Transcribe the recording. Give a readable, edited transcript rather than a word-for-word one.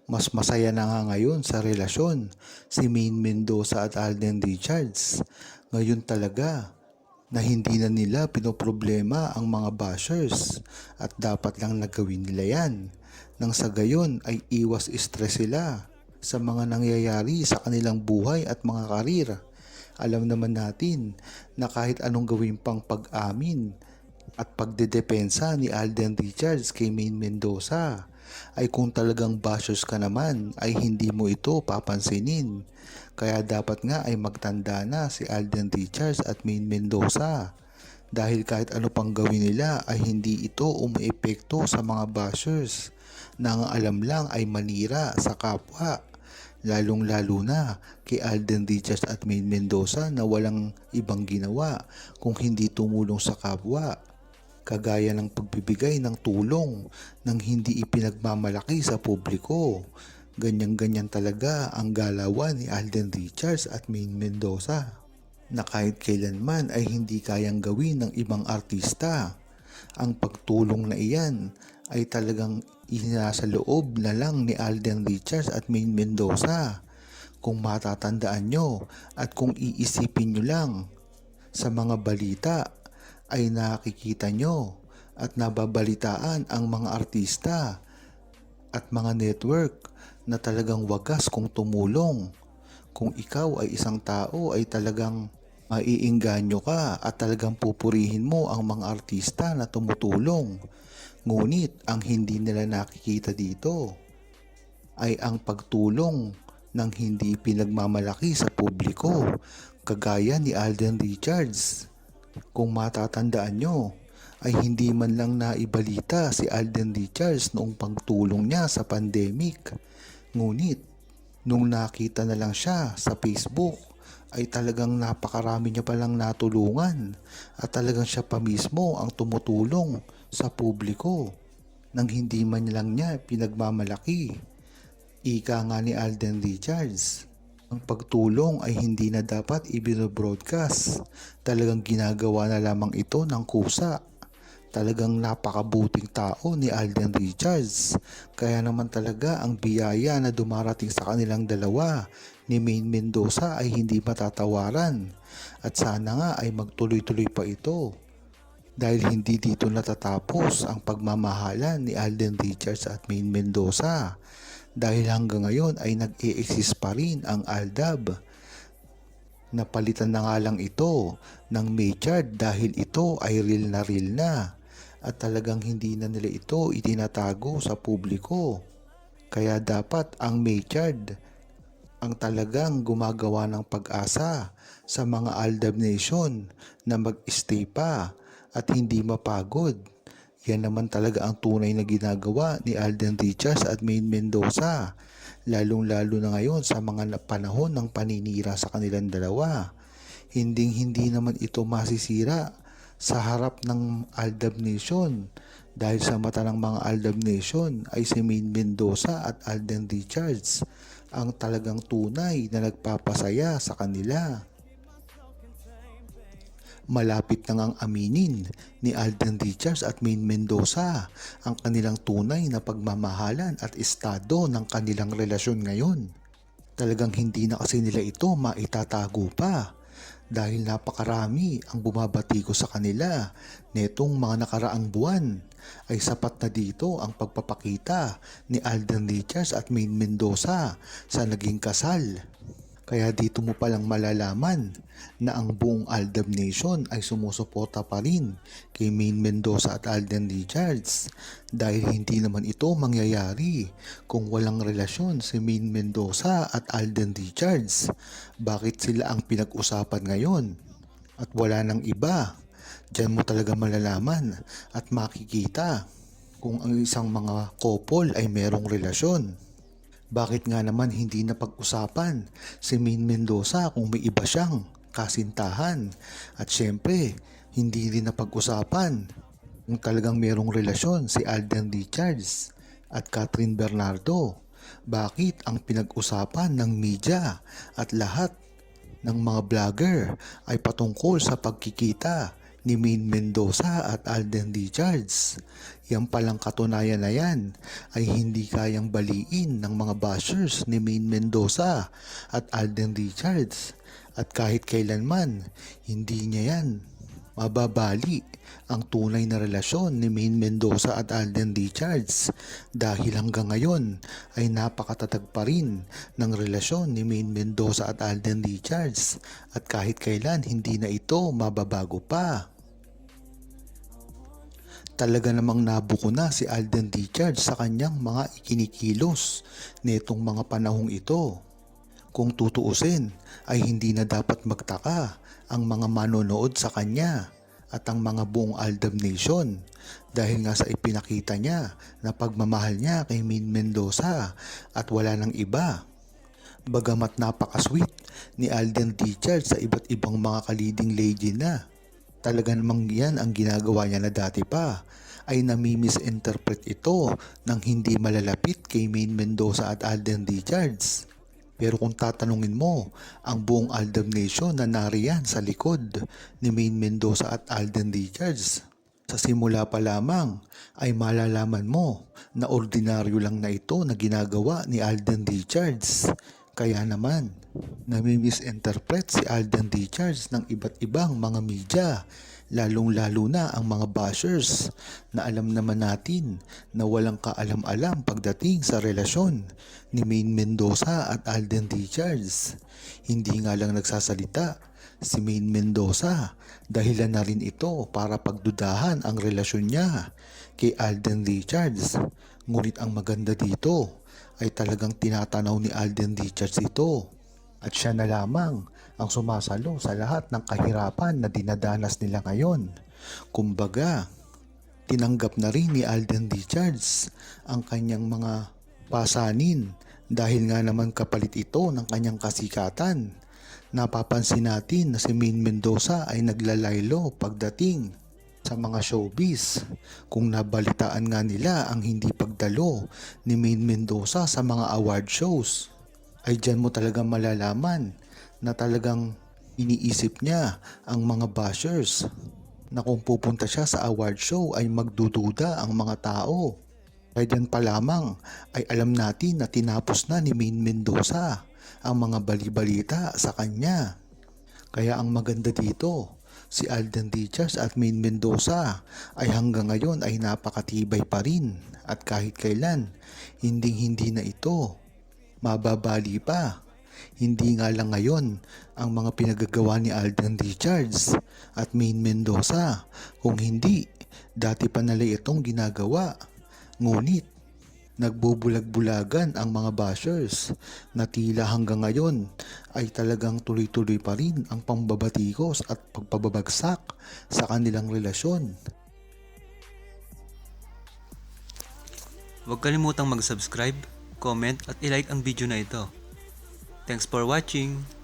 Mas masaya na nga ngayon sa relasyon si Maine Mendoza at Alden Richards. Ngayon talaga na hindi na nila pinoproblema ang mga bashers at dapat lang nagawin nila yan. Nang sa gayon ay iwas stress sila sa mga nangyayari sa kanilang buhay at mga karir. Alam naman natin na kahit anong gawin pang pag-amin at pagdedepensa ni Alden Richards kay Maine Mendoza ay kung talagang bashers ka naman ay hindi mo ito papansinin. Kaya dapat nga ay magtanda na si Alden Richards at Maine Mendoza dahil kahit ano pang gawin nila ay hindi ito umaepekto sa mga bashers na ang alam lang ay manira sa kapwa. Lalong lalo na kay Alden Richards at Maine Mendoza na walang ibang ginawa kung hindi tumulong sa kapwa, kagaya ng pagbibigay ng tulong nang hindi ipinagmamalaki sa publiko. Ganyan-ganyan talaga ang galawan ni Alden Richards at Maine Mendoza na kahit kailanman ay hindi kayang gawin ng ibang artista. Ang pagtulong na iyan ay talagang isinasa loob na lang ni Alden Richards at Maine Mendoza. Kung matatandaan nyo at kung iisipin nyo lang sa mga balita ay nakikita nyo at nababalitaan ang mga artista at mga network na talagang wagas kung tumulong. Kung ikaw ay isang tao ay talagang maiengganyo ka at talagang pupurihin mo ang mga artista na tumutulong. Ngunit ang hindi nila nakikita dito ay ang pagtulong ng hindi pinagmamalaki sa publiko, kagaya ni Alden Richards. Kung matatandaan nyo, ay hindi man lang naibalita si Alden Richards noong pagtulong niya sa pandemic. Ngunit, nung nakita na lang siya sa Facebook, ay talagang napakarami niya palang natulungan at talagang siya pa mismo ang tumutulong sa publiko nang hindi man lang niya pinagmamalaki. Ika nga ni Alden Richards, ang pagtulong ay hindi na dapat ibinobroadcast. Talagang ginagawa na lamang ito ng kusa. Talagang napakabuting tao ni Alden Richards. Kaya naman talaga ang biyaya na dumarating sa kanilang dalawa ni Maine Mendoza ay hindi matatawaran. At sana nga ay magtuloy-tuloy pa ito. Dahil hindi dito natatapos ang pagmamahalan ni Alden Richards at Maine Mendoza. Dahil hanggang ngayon ay nag-e-exist pa rin ang ALDAB. Napalitan na nga lang ito ng Maychard dahil ito ay real na at talagang hindi na nila ito itinatago sa publiko. Kaya dapat ang Maychard ang talagang gumagawa ng pag-asa sa mga ALDAB Nation na mag-stay pa at hindi mapagod. Yan naman talaga ang tunay na ginagawa ni Alden Richards at Maine Mendoza, lalong-lalo na ngayon sa mga panahon ng paninira sa kanilang dalawa. Hinding-hindi naman ito masisira sa harap ng ALDAB Nation dahil sa mata ng mga ALDAB Nation ay si Maine Mendoza at Alden Richards ang talagang tunay na nagpapasaya sa kanila. Malapit na ngang aminin ni Alden Richards at Maine Mendoza ang kanilang tunay na pagmamahalan at estado ng kanilang relasyon ngayon. Talagang hindi na kasi nila ito maitatago pa dahil napakarami ang bumabati ko sa kanila netong mga nakaraang buwan. Ay sapat na dito ang pagpapakita ni Alden Richards at Maine Mendoza sa naging kasal. Kaya dito mo palang malalaman na ang buong ALDAB Nation ay sumusuporta pa rin kay Maine Mendoza at Alden Richards dahil hindi naman ito mangyayari kung walang relasyon si Maine Mendoza at Alden Richards. Bakit sila ang pinag-usapan ngayon at wala nang iba? Diyan mo talaga malalaman at makikita kung ang isang mga couple ay merong relasyon. Bakit nga naman hindi na pag-usapan si Maine Mendoza kung may iba siyang kasintahan? At syempre, hindi rin na pag-usapan kung talagang merong relasyon si Alden Richards at Catherine Bernardo. Bakit ang pinag-usapan ng media at lahat ng mga vlogger ay patungkol sa pagkikita ni Maine Mendoza at Alden Richards. Yan palang katunayan na yan ay hindi kayang baliin ng mga bashers ni Maine Mendoza at Alden Richards. At kahit kailanman, hindi niya yan mababali ang tunay na relasyon ni Maine Mendoza at Alden Richards dahil hanggang ngayon ay napakatatag pa rin ng relasyon ni Maine Mendoza at Alden Richards at kahit kailan hindi na ito mababago pa. Talaga namang nabuko na si Alden Richards sa kanyang mga ikinikilos nitong mga panahong ito. Kung tutuusin ay hindi na dapat magtaka ang mga manonood sa kanya at ang mga buong Aldab Nation dahil nga sa ipinakita niya na pagmamahal niya kay Maine Mendoza at wala nang iba. Bagamat napaka-sweet ni Alden Richards sa iba't ibang mga ka-leading lady na, talaga namang yan ang ginagawa niya na dati pa ay nami-misinterpret ito ng hindi malalapit kay Maine Mendoza at Alden Richards. Pero kung tatanungin mo ang buong Aldab Nation na nariyan sa likod ni Maine Mendoza at Alden Richards, sa simula pa lamang ay malalaman mo na ordinaryo lang na ito na ginagawa ni Alden Richards. Kaya naman, nami-misinterpret si Alden Richards ng iba't ibang mga media, lalong-lalo na ang mga bashers na alam naman natin na walang kaalam-alam pagdating sa relasyon ni Maine Mendoza at Alden Richards. Hindi nga lang nagsasalita si Maine Mendoza, dahilan na rin ito para pagdudahan ang relasyon niya kay Alden Richards. Ngunit ang maganda dito ay talagang tinatanaw ni Alden Richards ito. At siya na lamang ang sumasalo sa lahat ng kahirapan na dinadanas nila ngayon. Kumbaga, tinanggap na rin ni Alden Richards ang kanyang mga pasanin dahil nga naman kapalit ito ng kanyang kasikatan. Napapansin natin na si Maine Mendoza ay naglalaylo pagdating sa mga showbiz. Kung nabalitaan nga nila ang hindi pagdalo ni Maine Mendoza sa mga award shows, ay dyan mo talagang malalaman na talagang iniisip niya ang mga bashers na kung pupunta siya sa award show ay magdududa ang mga tao. Kaya dyan pa lamang ay alam natin na tinapos na ni Maine Mendoza ang mga balibalita sa kanya. Kaya ang maganda dito, si Alden Richards at Maine Mendoza ay hanggang ngayon ay napakatibay pa rin at kahit kailan hindi na ito mababali pa. Hindi nga lang ngayon ang mga pinagagawa ni Alden Richards at Maine Mendoza, kung hindi dati pa nila itong ginagawa. Ngunit nagbubulag-bulagan ang mga bashers na tila hanggang ngayon ay talagang tuloy-tuloy pa rin ang pambabatikos at pagpababagsak sa kanilang relasyon. Huwag kalimutang mag-subscribe, comment at i-like ang video na ito. Thanks for watching!